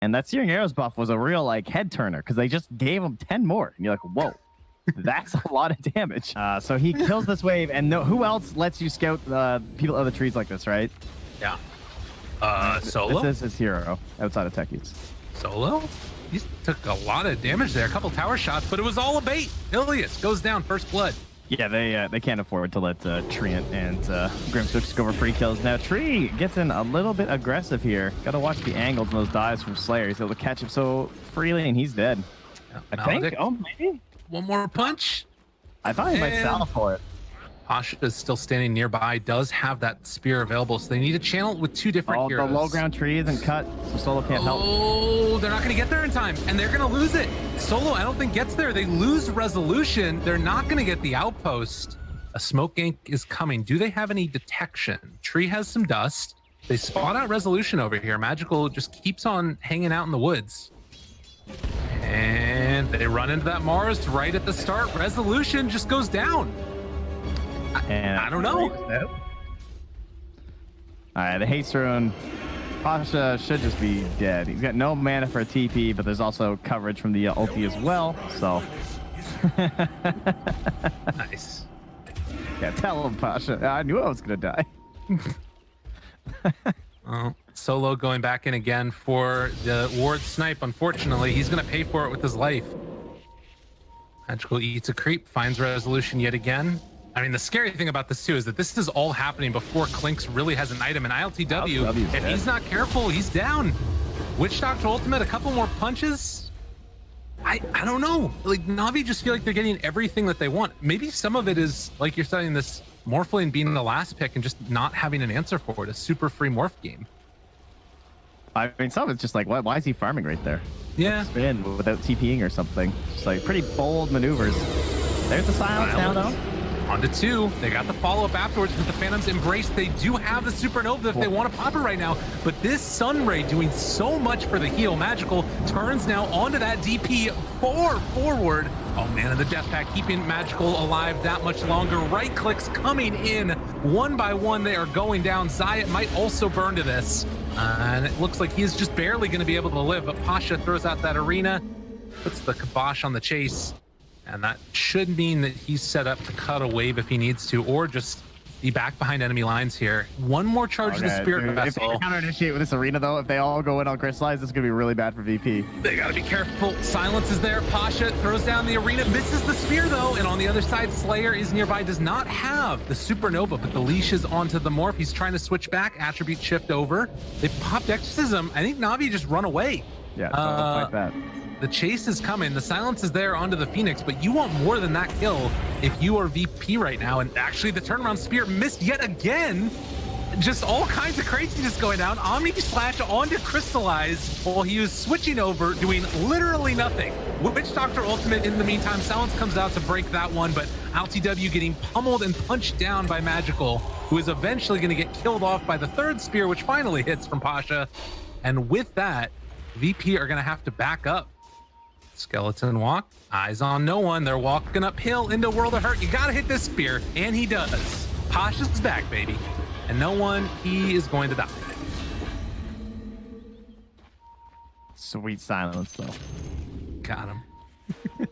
And that Searing Arrows buff was a real like head turner because they just gave him 10 more. And you're like, whoa, that's a lot of damage. So he kills this wave. And who else lets you scout people other trees like this, right? Yeah. Solo? This is his hero outside of techies. Solo? He took a lot of damage there. A couple tower shots, but it was all a bait. Ilias goes down, first blood. Yeah, they can't afford to let Treant and Grimswitch go for free kills. Now, Tree gets in a little bit aggressive here. Got to watch the angles and those dives from Slayer. He's able to catch him so freely, and he's dead. I think. Oh, maybe? One more punch. I thought he might sell for it. Pasha is still standing nearby, does have that spear available, so they need to channel it with two different heroes. The low ground tree isn't cut, so Solo can't help. Oh, they're not going to get there in time, and they're going to lose it. Solo, I don't think, gets there. They lose resolution. They're not going to get the outpost. A smoke gank is coming. Do they have any detection? Tree has some dust. They spot out resolution over here. Magical just keeps on hanging out in the woods. And they run into that Mars right at the start. Resolution just goes down. And I don't know. All right, the haste rune. Pasha should just be dead. He's got no mana for a TP, but there's also coverage from the ulti as well. So nice. Yeah, tell him, Pasha. I knew I was gonna die. Solo going back in again for the ward snipe. Unfortunately, he's gonna pay for it with his life. Magical eats a creep, finds resolution yet again. I mean, the scary thing about this too is that this is all happening before Clinks really has an item in ILTW. If he's not careful, he's down. Witch Doctor ultimate, a couple more punches. I don't know. Like, Navi just feel like they're getting everything that they want. Maybe some of it is like you're studying this Morphlane being the last pick and just not having an answer for it. A super free morph game. I mean, some of it's just like, why is he farming right there? Yeah. Spin without TPing or something. Just like pretty bold maneuvers. There's the silence now, though. On to 2. They got the follow-up afterwards with the Phantom's Embrace. They do have the Supernova if they want to pop it right now. But this Sunray doing so much for the heal. Magical turns now onto that DP forward. Oh man, and the Death Pack keeping Magical alive that much longer. Right clicks coming in. One by one, they are going down. Zayat might also burn to this. And it looks like he's just barely going to be able to live. But Pasha throws out that arena. Puts the kibosh on the chase. And that should mean that he's set up to cut a wave if he needs to, or just be back behind enemy lines here. One more charge of the Spirit Vessel. If they counter-initiate with this arena, though, if they all go in on Crystallize, this is going to be really bad for VP. They got to be careful. Silence is there. Pasha throws down the arena, misses the spear, though. And on the other side, Slayer is nearby, does not have the Supernova, but the leash is onto the Morph. He's trying to switch back, attribute shift over. They popped Exorcism. I think Navi just run away. Yeah, like that. The chase is coming. The silence is there onto the Phoenix, but you want more than that kill if you are VP right now. And actually, the turnaround spear missed yet again. Just all kinds of craziness going down. Omni slash onto Crystallize while he was switching over, doing literally nothing. Witch Doctor ultimate in the meantime. Silence comes out to break that one, but LTW getting pummeled and punched down by Magical, who is eventually going to get killed off by the third spear, which finally hits from Pasha. And with that, VP are going to have to back up. Skeleton walk, eyes on no one. They're walking uphill into World of Hurt. You gotta hit this spear, and he does. Pasha's back, baby. And no one, he is going to die. Sweet silence, though. Got him.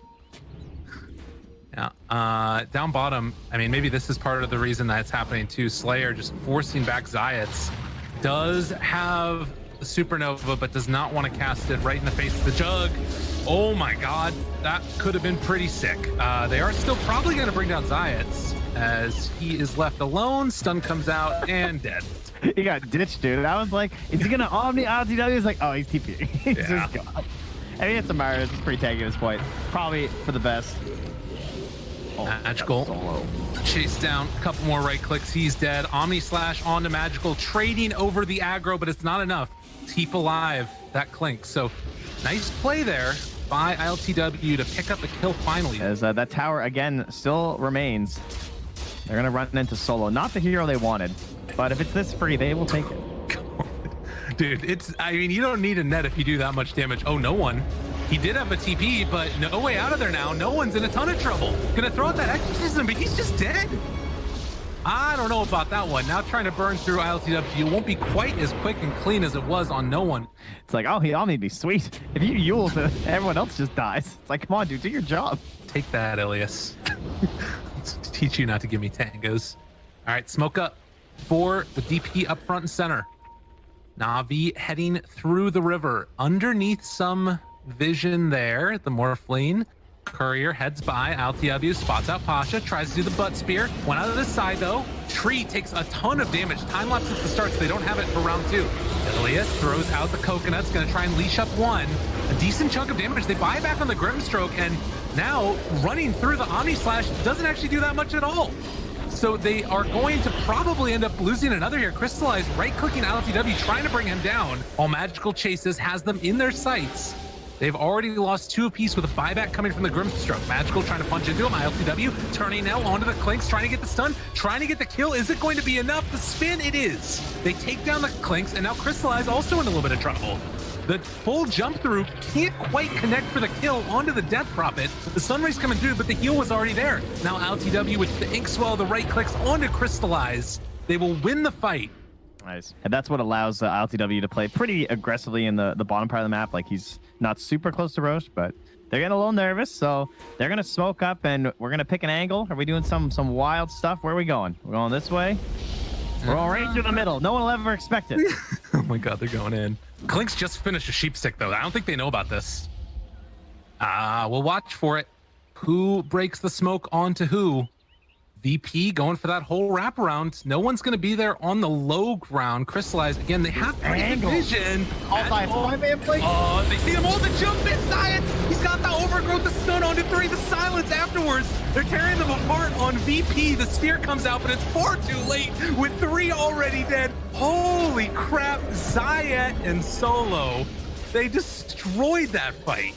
Yeah, down bottom, I mean, maybe this is part of the reason that it's happening too. Slayer just forcing back Zayats. Does have the Supernova, but does not want to cast it right in the face of the Jug. Oh my god, that could have been pretty sick. They are still probably going to bring down Zayats as he is left alone. Stun comes out and dead. He got ditched, dude. I was like, is he going to Omni LTW? He's like, oh, he's TPing. He's just gone. I mean, it's a Marius. It's pretty tanky at this point. Probably for the best. Oh, Magical. Solo. Chase down, a couple more right clicks. He's dead. Omni slash onto Magical, trading over the aggro, but it's not enough. Keep alive that Clink. So nice play there by ILTW to pick up the kill finally. As that tower again still remains. They're gonna run into Solo. Not the hero they wanted, but if it's this free, they will take it. Dude, I mean, you don't need a net if you do that much damage. Oh, no one. He did have a TP, but no way out of there now. No one's in a ton of trouble. Gonna throw out that exorcism, but he's just dead. I don't know about that one. Now trying to burn through ILTW won't be quite as quick and clean as it was on no one. It's like, oh, I'll need to be sweet. If you Yule, everyone else just dies. It's like, come on, dude, do your job. Take that, Ilias. Let's teach you not to give me tangos. All right, smoke up for the DP up front and center. Navi heading through the river. Underneath some vision there, the Morphling. Courier heads by. LTW spots out Pasha, tries to do the butt spear. Went out of the side though. Tree takes a ton of damage. Time lapse at the start, so they don't have it for round 2. Ilias throws out the coconuts, gonna try and leash up one. A decent chunk of damage. They buy back on the Grimstroke, and now running through the Omni Slash doesn't actually do that much at all. So they are going to probably end up losing another here. Crystallize right-clicking LTW, trying to bring him down. All Magical Chases has them in their sights. They've already lost 2 apiece with a buyback coming from the Grimstroke. Magical trying to punch into him. ILTW turning now onto the Clinks, trying to get the stun, trying to get the kill. Is it going to be enough? The spin, it is. They take down the Clinks, and now Crystallize also in a little bit of trouble. The full jump through can't quite connect for the kill onto the Death Prophet. The Sunray's coming through, but the heal was already there. Now LTW with the Ink Swell, the right clicks onto Crystallize. They will win the fight. Nice. And that's what allows LTW to play pretty aggressively in the bottom part of the map. Like, he's not super close to Roche, but they're getting a little nervous. So they're going to smoke up, and we're going to pick an angle. Are we doing some wild stuff? Where are we going? We're going this way? We're going right through the middle. No one will ever expect it. Oh my god, they're going in. Clinks just finished a sheep stick, though. I don't think they know about this. We'll watch for it. Who breaks the smoke onto who? VP going for that whole wraparound. No one's going to be there on the low ground. Crystallize again. They have pretty good vision. Oh, they see him all the jump in science. He's got the overgrowth, the stun onto 3, the silence afterwards. They're tearing them apart on VP. The spear comes out, but it's far too late with 3 already dead. Holy crap. Zayat and Solo, they destroyed that fight.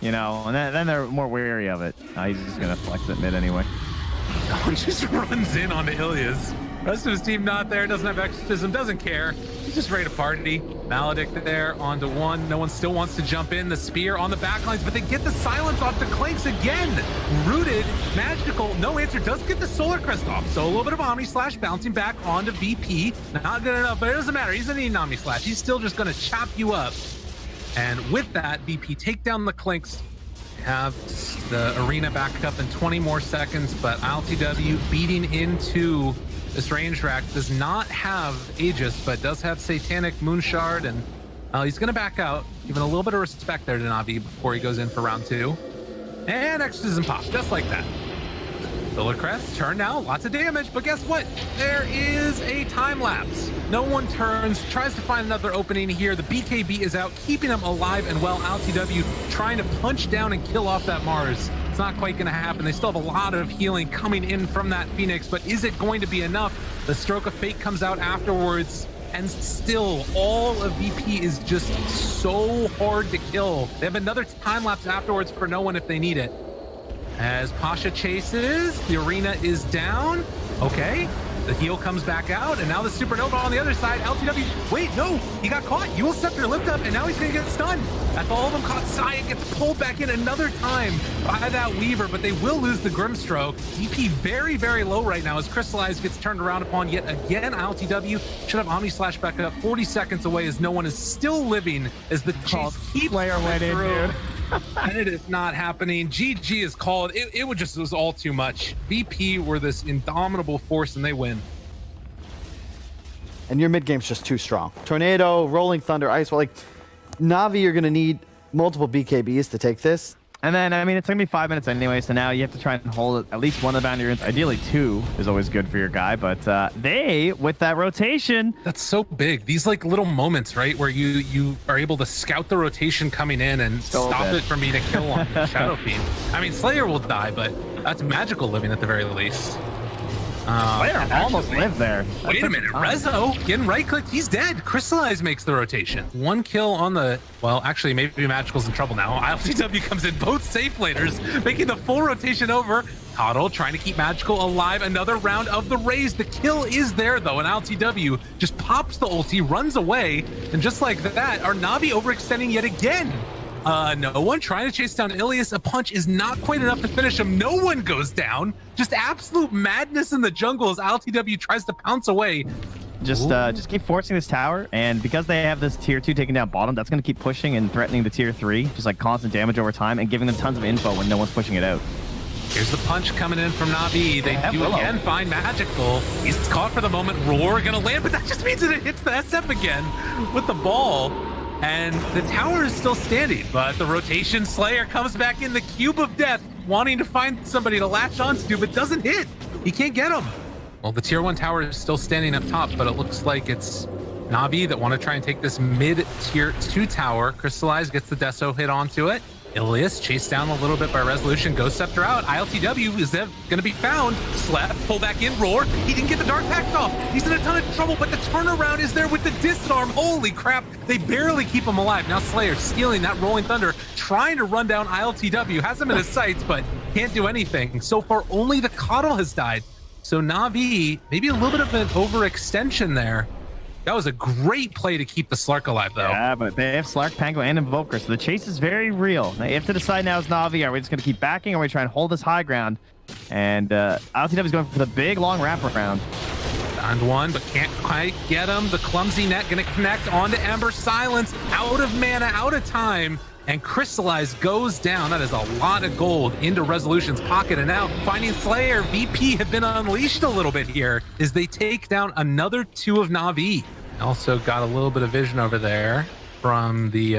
You know, and then they're more wary of it. He's just going to flex it mid anyway. He just runs in onto Ilias. Rest of his team not there, doesn't have exorcism, doesn't care. He's just ready to party. Maledict there onto 1. No one still wants to jump in. The spear on the backlines, but they get the silence off the Clanks again. Rooted, magical, no answer. Does get the Solar Crest off. So a little bit of Omni Slash bouncing back onto VP. Not good enough, but it doesn't matter. He's gonna need an Omni Slash. He's still just gonna chop you up. And with that, VP take down the Clinks. Have the arena back up in 20 more seconds, but LTW beating into this range rack. Does not have Aegis, but does have Satanic Moonshard, and he's gonna back out, giving a little bit of respect there to Navi before he goes in for round 2. And Exorcism pop, just like that. Solar Crest, turn now, lots of damage, but guess what? There is a time lapse. No one turns, tries to find another opening here. The BKB is out, keeping him alive and well. LTW trying to punch down and kill off that Mars. It's not quite gonna happen. They still have a lot of healing coming in from that Phoenix, but is it going to be enough? The Stroke of Fate comes out afterwards, and still all of VP is just so hard to kill. They have another time lapse afterwards for no one if they need it. As Pasha chases, the arena is down. Okay, the heal comes back out, and now the Supernova on the other side. LTW, wait, no, he got caught. Yule Scepter lift up, and now he's gonna get stunned. That's all of them caught. Saiyan gets pulled back in another time by that Weaver, but they will lose the Grimstroke. DP very, very low right now as Crystallize gets turned around upon yet again. LTW should have Omni Slash back up 40 seconds away as no one is still living as the chase keeps went in, dude. And it is not happening. GG is called. It was all too much. VP were this indomitable force, and they win. And your mid game's just too strong. Tornado, Rolling Thunder, Ice. Well, like Navi, you're gonna need multiple BKBs to take this. And then, I mean, it's going to be 5 minutes anyway, so now you have to try and hold at least one of the boundary runes. Ideally, 2 is always good for your guy, but they, with that rotation... That's so big. These, like, little moments, right, where you are able to scout the rotation coming in and stop it from being a kill on Shadow Fiend. I mean, Slayer will die, but that's magical living at the very least. Slayer almost lived there. Wait a minute, Rezo getting right-clicked, he's dead. Crystallize makes the rotation. 1 kill on the, well, actually, maybe Magical's in trouble now. ILTW comes in, both safe laners, making the full rotation over. Toddle trying to keep Magical alive. Another round of the raise. The kill is there, though, and LTW just pops the ulti, runs away, and just like that, our Navi overextending yet again. No one trying to chase down Ilias. A punch is not quite enough to finish him. No one goes down. Just absolute madness in the jungle as LTW tries to pounce away. Just keep forcing this tower, and because they have this tier 2 taking down bottom, that's going to keep pushing and threatening the tier 3, just like constant damage over time and giving them tons of info when no one's pushing it out. Here's the punch coming in from Navi. They do again find Magical. He's caught for the moment. Roar gonna land, but that just means that it hits the SF again with the ball. And the tower is still standing, but the rotation Slayer comes back in the cube of death, wanting to find somebody to latch onto, but doesn't hit. He can't get him. Well, the tier 1 tower is still standing up top, but it looks like it's Navi that want to try and take this mid tier 2 tower. Crystallize gets the Deso hit onto it. Ilias chased down a little bit by Resolution. Ghost Scepter out. ILTW is going to be found. Slap, pull back in, Roar. He didn't get the Dark Pact off. He's in a ton of trouble, but the turnaround is there with the disarm. Holy crap. They barely keep him alive. Now Slayer stealing that Rolling Thunder, trying to run down ILTW. Has him in his sights, but can't do anything. So far, only the Coddle has died. So Navi, maybe a little bit of an overextension there. That was a great play to keep the Slark alive, though. Yeah, but they have Slark, Pango, and Invoker, so the chase is very real. Now, you have to decide now as Navi, are we just going to keep backing, or are we trying to hold this high ground? And LTW is going for the big, long wraparound. Found one, but can't quite get him. The clumsy net going to connect onto Ember. Silence, out of mana, out of time. And Crystallize goes down. That is a lot of gold into Resolution's pocket. And now finding Slayer, VP have been unleashed a little bit here as they take down another 2 of Navi. Also got a little bit of vision over there from the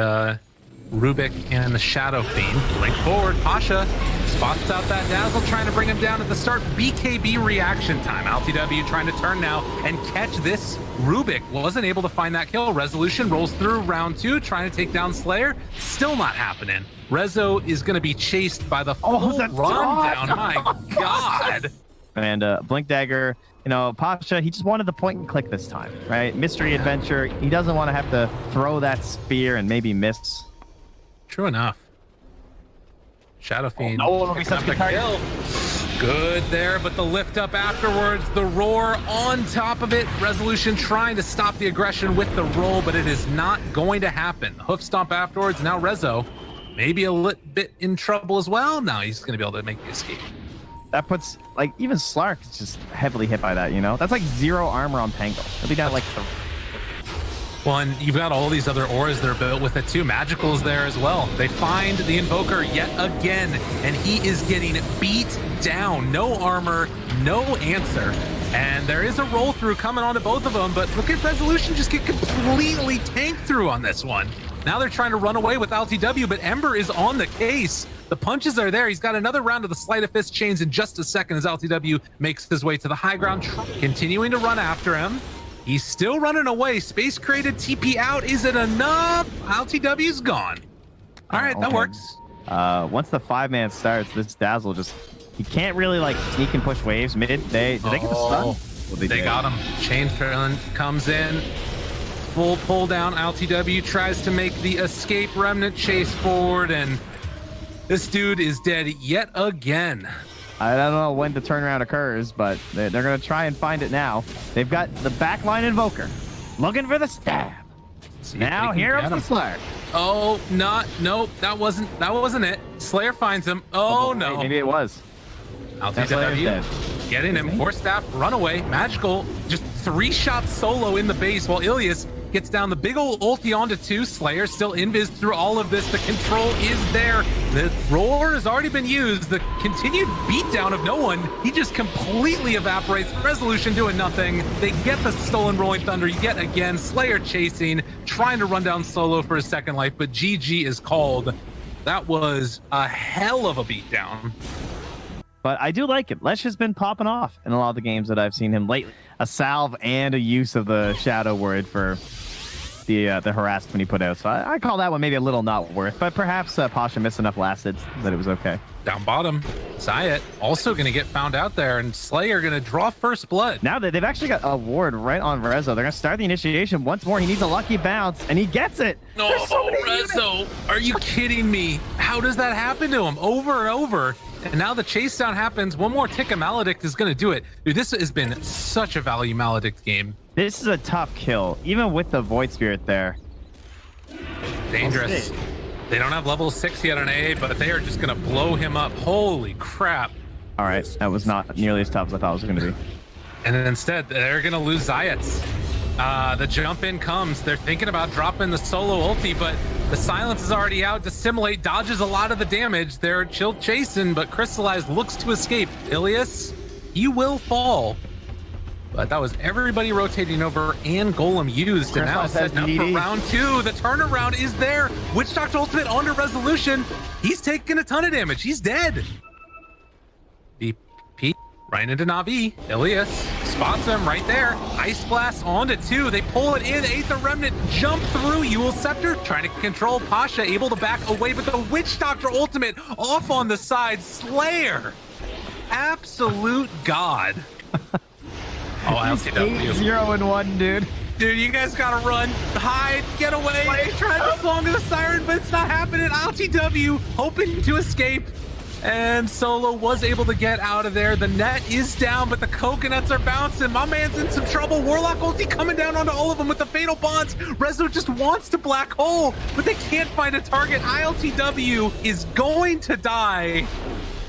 Rubik and the Shadow Fiend. Link forward, Pasha spots out that Dazzle, trying to bring him down at the start. BKB reaction time. LTW trying to turn now and catch this. Rubik wasn't able to find that kill. Resolution rolls through round 2, trying to take down Slayer. Still not happening. Rezo is going to be chased by the full run down. My God. And Blink Dagger, you know, Pasha, he just wanted the point and click this time, right? Mystery adventure. He doesn't want to have to throw that spear and maybe miss. True enough. Shadow Fiend. No one will be such a kill. Good there, but the lift up afterwards, the roar on top of it. Resolution trying to stop the aggression with the roll, but it is not going to happen. Hoof stomp afterwards. Now Rezo maybe a little bit in trouble as well. Now he's going to be able to make the escape. That puts, like, even Slark is just heavily hit by that, you know? That's like 0 armor on Pango. He'll be down like 3. Well, and you've got all these other auras that are built with it too. Magical's there as well. They find the Invoker yet again, and he is getting beat down. No armor, no answer. And there is a roll through coming onto both of them, but look at Resolution just get completely tanked through on this one. Now they're trying to run away with LTW, but Ember is on the case. The punches are there. He's got another round of the Sleight of Fist chains in just a second as LTW makes his way to the high ground, continuing to run after him. He's still running away. Space created TP out. Is it enough? LTW's gone. All right, that works. Once the 5-man starts, this Dazzle just, he can't really like sneak and push waves mid. Did they get the stun? Well, they got him. Chain Ferlin comes in. Full pull down. LTW tries to make the escape. Remnant chase forward, and this dude is dead yet again. I don't know when the turnaround occurs, but they're going to try and find it now. They've got the backline Invoker looking for the stab. Now here comes the Slayer. Oh, nope, that wasn't it. Slayer finds him. Oh, no. Maybe it was. LTW getting him. Force staff, runaway, magical. Just 3 shots solo in the base while Ilias gets down the big old ulti onto 2. Slayer still invis through all of this. The control is there. The roar has already been used. The continued beatdown of no one. He just completely evaporates. Resolution doing nothing. They get the stolen Rolling Thunder yet again. Slayer chasing, trying to run down solo for his second life, but GG is called. That was a hell of a beatdown. But I do like it. Lesh has been popping off in a lot of the games that I've seen him lately. A salve and a use of the shadow word for the harassment he put out. So I call that one maybe a little not worth, but perhaps Pasha missed enough last hits that it was okay. Down bottom, CIS also going to get found out there, and Slayer going to draw first blood. Now that they've actually got a ward right on Rezo, they're going to start the initiation once more. He needs a lucky bounce, and he gets it. Oh, so Rezo, are you kidding me? How does that happen to him over and over? And now the chase down happens. One more tick of Maledict is going to do it. Dude, this has been such a value Maledict game. This is a tough kill, even with the Void Spirit there. Dangerous. They don't have level 6 yet on AA, but they are just going to blow him up. Holy crap. All right, that was not nearly as tough as I thought it was going to be. And then instead, they're going to lose Zayats. The jump in comes. They're thinking about dropping the solo ulti, but the silence is already out. Dissimulate dodges a lot of the damage. They're chill chasing, but Crystallized looks to escape. Ilias, he will fall. But that was everybody rotating over and Golem used. And now setting up for round 2. The turnaround is there. Witch Doctor Ultimate onto Resolution. He's taking a ton of damage. He's dead. BP right into Navi. Ilias spots him right there. Ice Blast onto 2. They pull it in. Aether Remnant jump through. Eul Scepter trying to control Pasha, able to back away, but the Witch Doctor Ultimate off on the side. Slayer. Absolute god. Oh, LCW. 0-1, dude. Dude, you guys gotta run, hide, get away. Try the Song of the Siren, but it's not happening. LTW hoping to escape. And Solo was able to get out of there. The net is down, but the coconuts are bouncing. My man's in some trouble. Warlock ulti coming down onto all of them with the fatal bonds. Rezo just wants to black hole, but they can't find a target. ILTW is going to die.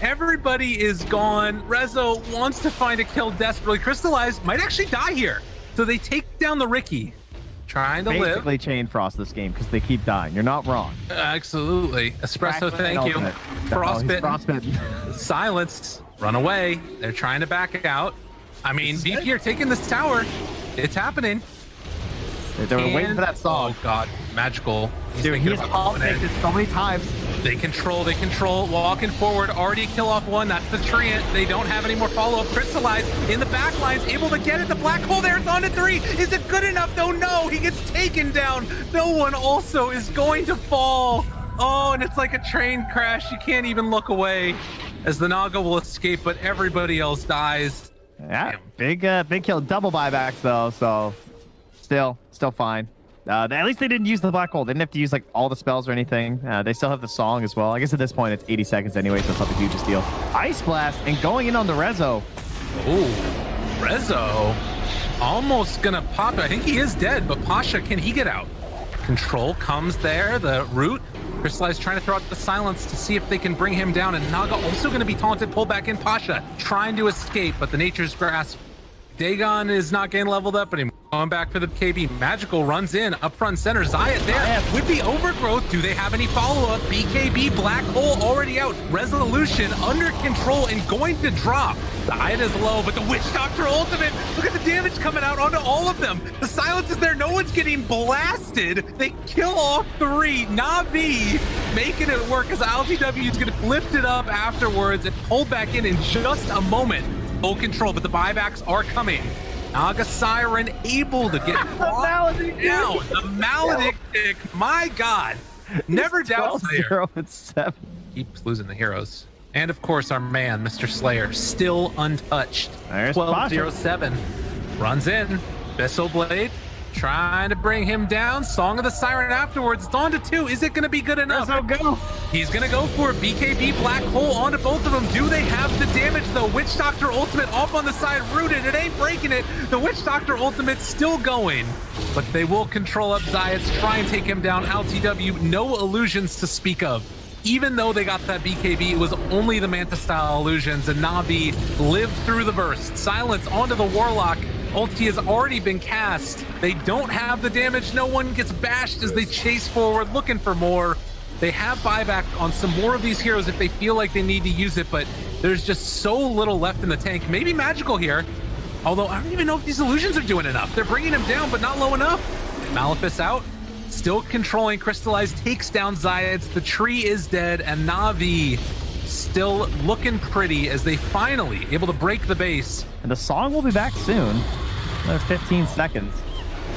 Everybody is gone. Rezo wants to find a kill desperately. Crystallized might actually die here. So they take down the Ricky. Trying to live. Basically chain frost this game because they keep dying. You're not wrong. Absolutely. Espresso, thank you. Frostbitten. Silenced. Run away. They're trying to back out. I mean, VP are taking this tower. It's happening. They were waiting for that song. Oh god, magical. Dude, he's politics so many times. They control, walking forward, already kill off one, that's the Treant. They don't have any more follow-up. Crystallized in the back lines, able to get it, the black hole there, it's on to 3. Is it good enough though? No, he gets taken down. No one also is going to fall. Oh, and it's like a train crash. You can't even look away as the Naga will escape, but everybody else dies. Yeah, big kill, double buybacks though, so still fine. At least they didn't use the black hole. They didn't have to use like all the spells or anything. They still have the song as well. I guess at this point it's 80 seconds anyway, so it's not the hugest deal. Ice Blast and going in on the Rezo. Oh, Rezo almost gonna pop it. I think he is dead, but Pasha, can he get out? Control comes there, the root. Crystallized trying to throw out the silence to see if they can bring him down, and Naga also going to be taunted, pull back in. Pasha trying to escape, but the Nature's Grasp. Dagon is not getting leveled up anymore. Going back for the KB. Magical runs in, up front center. Zayat there with the overgrowth. Do they have any follow-up? BKB, Black Hole already out. Resolution under control and going to drop. Zayat is low, but the Witch Doctor Ultimate. Look at the damage coming out onto all of them. The silence is there. No one's getting blasted. They kill off 3. Navi making it work as LTW is going to lift it up afterwards and pull back in just a moment. Full control, but the buybacks are coming. Naga Siren able to get down. The Maledictic, my God. Never doubt Slayer. 0-7. Keeps losing the heroes. And of course, our man, Mr. Slayer, still untouched. 12-0-7. Runs in. Bissell Blade trying to bring him down. Song of the Siren afterwards. It's on to 2. Is it going to be good enough? Go. He's going to go for it. BKB Black Hole onto both of them. Do they have the damage though? Witch Doctor Ultimate off on the side, rooted. It ain't breaking it. The Witch Doctor Ultimate's still going, but they will control up Zayats, try and take him down. LTW, no illusions to speak of. Even though they got that BKB, it was only the Manta style illusions, and Navi lived through the burst. Silence onto the Warlock. Ulti has already been cast. They don't have the damage. No one gets bashed as they chase forward, looking for more. They have buyback on some more of these heroes if they feel like they need to use it, but there's just so little left in the tank. Maybe Magical here, although I don't even know if these illusions are doing enough. They're bringing him down, but not low enough. Malefice out, still controlling. Crystallized takes down Zayats. The tree is dead, and Navi still looking pretty as they finally able to break the base. And the song will be back soon. Another 15 seconds.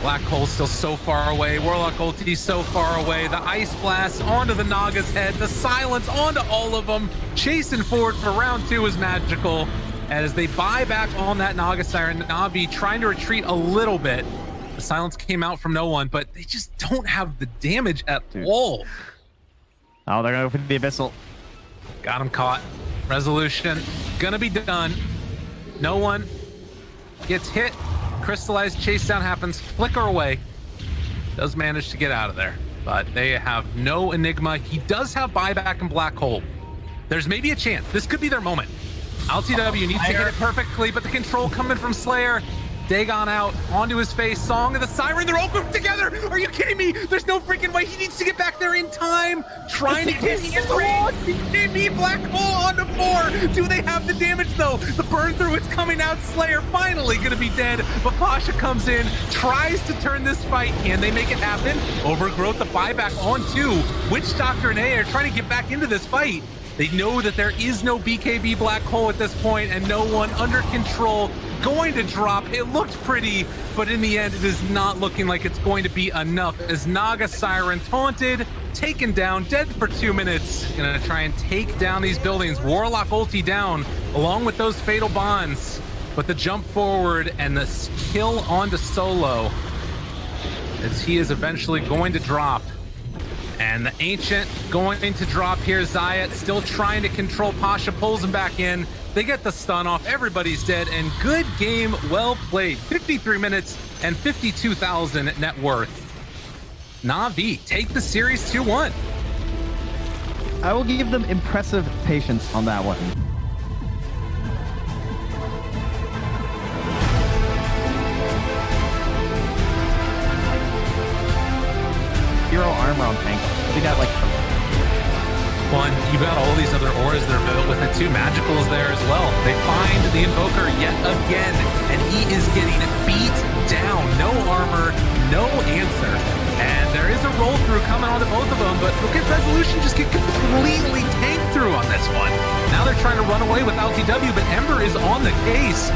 Black Hole still so far away. Warlock ulti so far away. The Ice Blast onto the Naga's head. The silence onto all of them. Chasing forward for round 2 is Magical. As they buy back on that Naga Siren. Navi trying to retreat a little bit. The silence came out from no one, but they just don't have the damage at all. Oh, they're going to go for the Abyssal. Got him caught. Resolution gonna be done. No one gets hit. Crystallized chase down happens. Flicker away. Does manage to get out of there. but they have no Enigma. He does have buyback and Black Hole. There's maybe a chance. This could be their moment. LTW needs to hit it perfectly, but the control coming from Slayer. Dagon out onto his face. Song of the Siren. They're all grouped together. Are you kidding me? There's no freaking way. He needs to get back there in time. Trying to get in the wall. He Black Hole onto 4. Do they have the damage though? The burn through, it's coming out. Slayer finally gonna be dead. But Pasha comes in, tries to turn this fight. Can they make it happen? Overgrowth, the buyback on 2. Witch Doctor and A are trying to get back into this fight. They know that there is no BKB Black Hole at this point and no one under control going to drop. It looked pretty, but in the end, it is not looking like it's going to be enough as Naga Siren taunted, taken down, dead for 2 minutes. Gonna try and take down these buildings. Warlock ulti down along with those fatal bonds, but the jump forward and the kill onto Solo as he is eventually going to drop. And the Ancient going to drop here. Zayat still trying to control Pasha, pulls him back in. They get the stun off. Everybody's dead. And good game, well played. 53 minutes and 52,000 net worth. Na'Vi take the series 2-1. I will give them impressive patience on that one. Hero armor on tank. They got like One, you've got all these other auras that are built with it too. Magicals there as well. They find the Invoker yet again, and he is getting beat down. No armor, no answer. And there is a roll through coming onto both of them, but look at Resolution just get completely tanked through on this one. Now they're trying to run away with LTW, but Ember is on the case.